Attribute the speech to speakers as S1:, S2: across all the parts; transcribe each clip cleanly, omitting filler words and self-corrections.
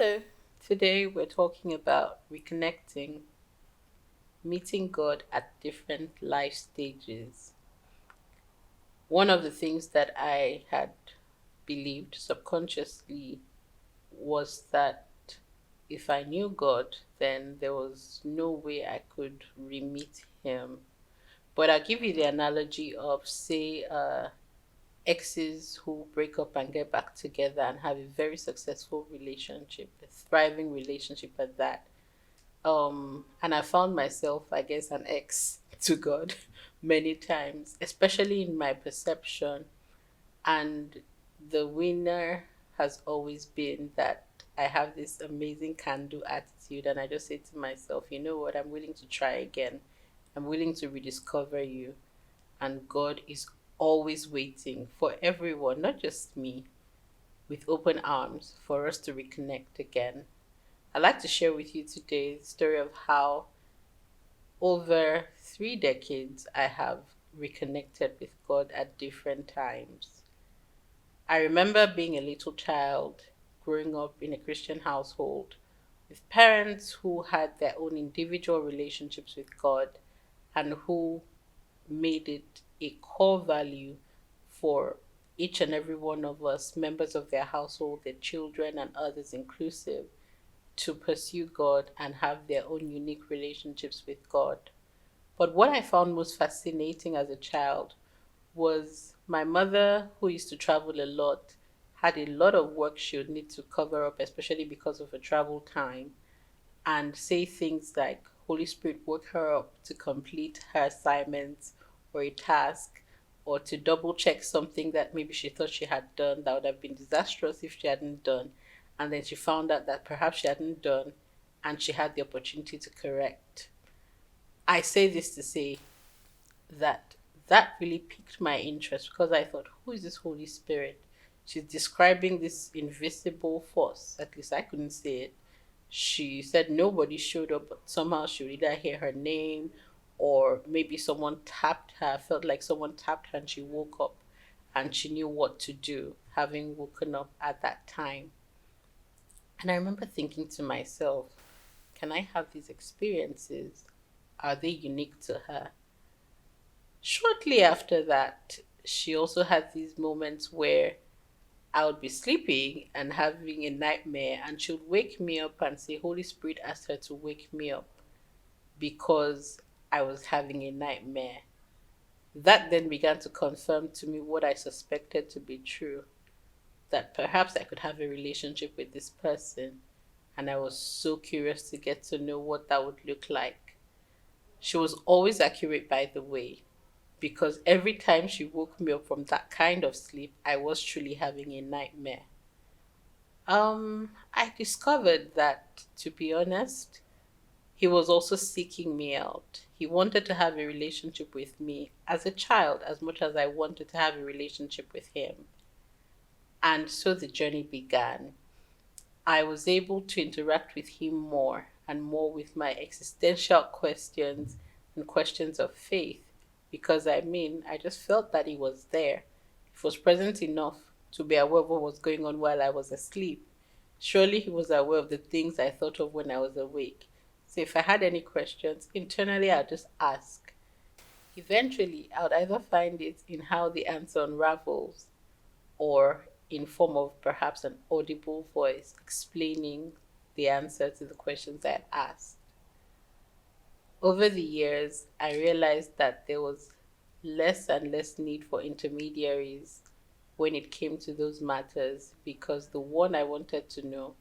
S1: Hello. Today we're talking about reconnecting, meeting God at different life stages. One of the things that I had believed subconsciously was that if I knew God, then there was no way I could re meet Him. But I'll give you the analogy of, say, exes who break up and get back together and have a very successful relationship, a thriving relationship at that. And I found myself, I guess, an ex to God many times, especially in my perception. And the winner has always been that I have this amazing can do attitude, and I just say to myself, you know what, I'm willing to try again. I'm willing to rediscover you. And God is always waiting for everyone, not just me, with open arms for us to reconnect again. I'd like to share with you today the story of how over 3 decades I have reconnected with God at different times. I remember being a little child, growing up in a Christian household with parents who had their own individual relationships with God and who made it a core value for each and every one of us, members of their household, their children, and others inclusive, to pursue God and have their own unique relationships with God. But what I found most fascinating as a child was my mother, who used to travel a lot, had a lot of work she would need to cover up, especially because of her travel time, and say things like Holy Spirit woke her up to complete her assignments or a task, or to double check something that maybe she thought she had done that would have been disastrous if she hadn't done. And then she found out that perhaps she hadn't done and she had the opportunity to correct. I say this to say that that really piqued my interest because I thought, who is this Holy Spirit? She's describing this invisible force. At least I couldn't say it. She said nobody showed up, but somehow she would either hear her name or maybe someone tapped her, felt like someone tapped her and she woke up and she knew what to do, having woken up at that time. And I remember thinking to myself, can I have these experiences? Are they unique to her? Shortly after that, she also had these moments where I would be sleeping and having a nightmare, and she would wake me up and say, Holy Spirit asked her to wake me up because I was having a nightmare. That then began to confirm to me what I suspected to be true, that perhaps I could have a relationship with this person. And I was so curious to get to know what that would look like. She was always accurate, by the way, because every time she woke me up from that kind of sleep, I was truly having a nightmare. I discovered that, to be honest, he was also seeking me out. He wanted to have a relationship with me as a child as much as I wanted to have a relationship with him. And so the journey began. I was able to interact with him more and more with my existential questions and questions of faith because I just felt that he was there. He was present enough to be aware of what was going on while I was asleep. Surely he was aware of the things I thought of when I was awake. So if I had any questions, internally I'd just ask. Eventually, I would either find it in how the answer unravels or in form of perhaps an audible voice explaining the answer to the questions I had asked. Over the years, I realized that there was less and less need for intermediaries when it came to those matters because the one I wanted to know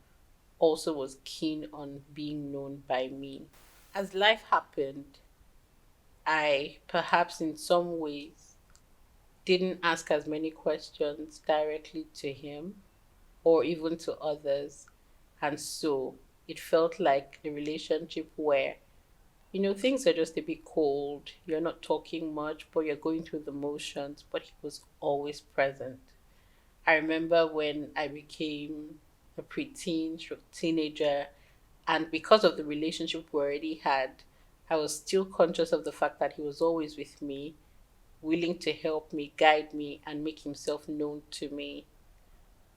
S1: also was keen on being known by me. As life happened, I perhaps in some ways didn't ask as many questions directly to him or even to others. And so it felt like a relationship where, things are just a bit cold. You're not talking much, but you're going through the motions, but he was always present. I remember when I became a preteen, stroke teenager, and because of the relationship we already had, I was still conscious of the fact that he was always with me, willing to help me, guide me, and make himself known to me.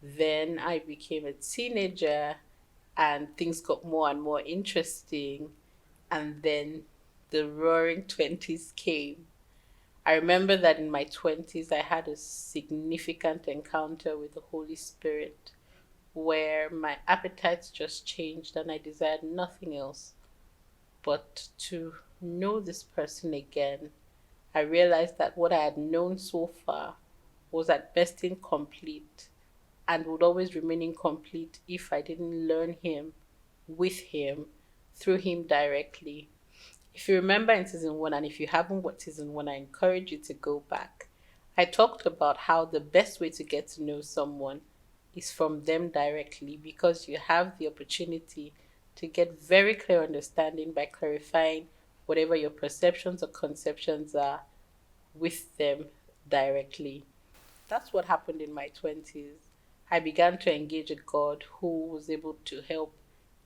S1: Then I became a teenager and things got more and more interesting. And then the roaring 20s came. I remember that in my 20s, I had a significant encounter with the Holy Spirit where my appetites just changed and I desired nothing else but to know this person again. I realized that what I had known so far was at best incomplete and would always remain incomplete if I didn't learn him, with him, through him directly. If you remember in season one, and if you haven't watched season one, I encourage you to go back. I talked about how the best way to get to know someone is from them directly because you have the opportunity to get very clear understanding by clarifying whatever your perceptions or conceptions are with them directly. That's what happened in my 20s. I began to engage a God who was able to help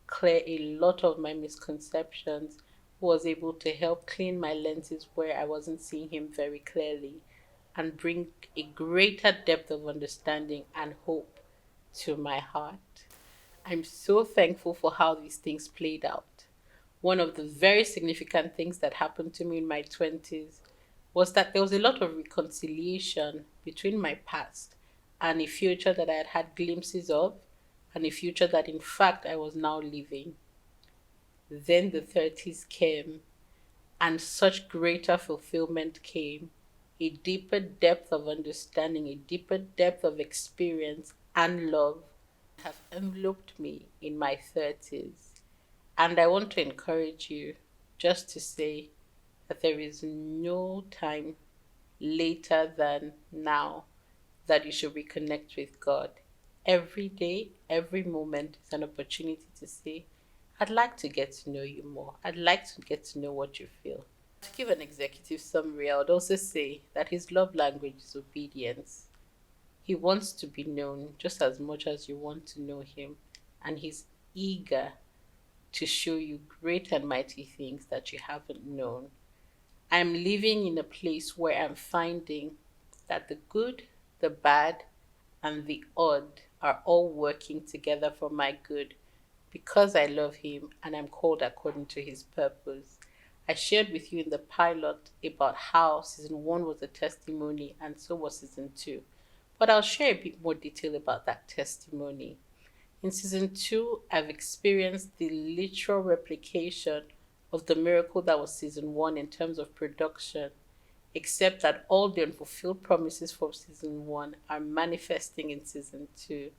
S1: clear a lot of my misconceptions, who was able to help clean my lenses where I wasn't seeing Him very clearly, and bring a greater depth of understanding and hope to my heart. I'm so thankful for how these things played out. One of the very significant things that happened to me in my 20s was that there was a lot of reconciliation between my past and a future that I had had glimpses of, and a future that in fact I was now living. Then the 30s came, and such greater fulfillment came. A deeper depth of understanding, a deeper depth of experience and love have enveloped me in my 30s. And I want to encourage you just to say that there is no time later than now that you should reconnect with God. Every day, every moment is an opportunity to say, I'd like to get to know you more. I'd like to get to know what you feel. To give an executive summary, I would also say that his love language is obedience. He wants to be known just as much as you want to know him, and he's eager to show you great and mighty things that you haven't known. I'm living in a place where I'm finding that the good, the bad, and the odd are all working together for my good because I love him and I'm called according to his purpose. I shared with you in the pilot about how season one was a testimony and so was season two. But I'll share a bit more detail about that testimony. In season two, I've experienced the literal replication of the miracle that was season one in terms of production, except that all the unfulfilled promises from season one are manifesting in season two.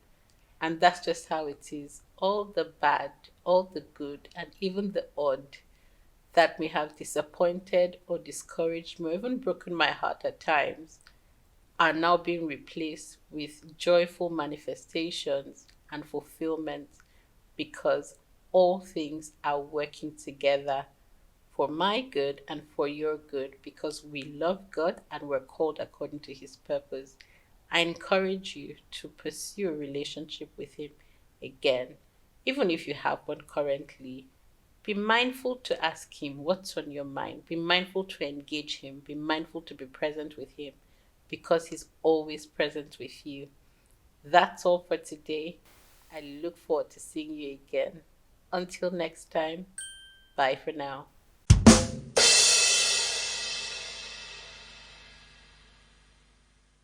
S1: And that's just how it is. All the bad, all the good, and even the odd that may have disappointed or discouraged me or even broken my heart at times are now being replaced with joyful manifestations and fulfillment because all things are working together for my good and for your good because we love God and we're called according to his purpose. I encourage you to pursue a relationship with him again. Even if you have one currently, be mindful to ask him what's on your mind. Be mindful to engage him. Be mindful to be present with him because he's always present with you. That's all for today. I look forward to seeing you again. Until next time, bye for now.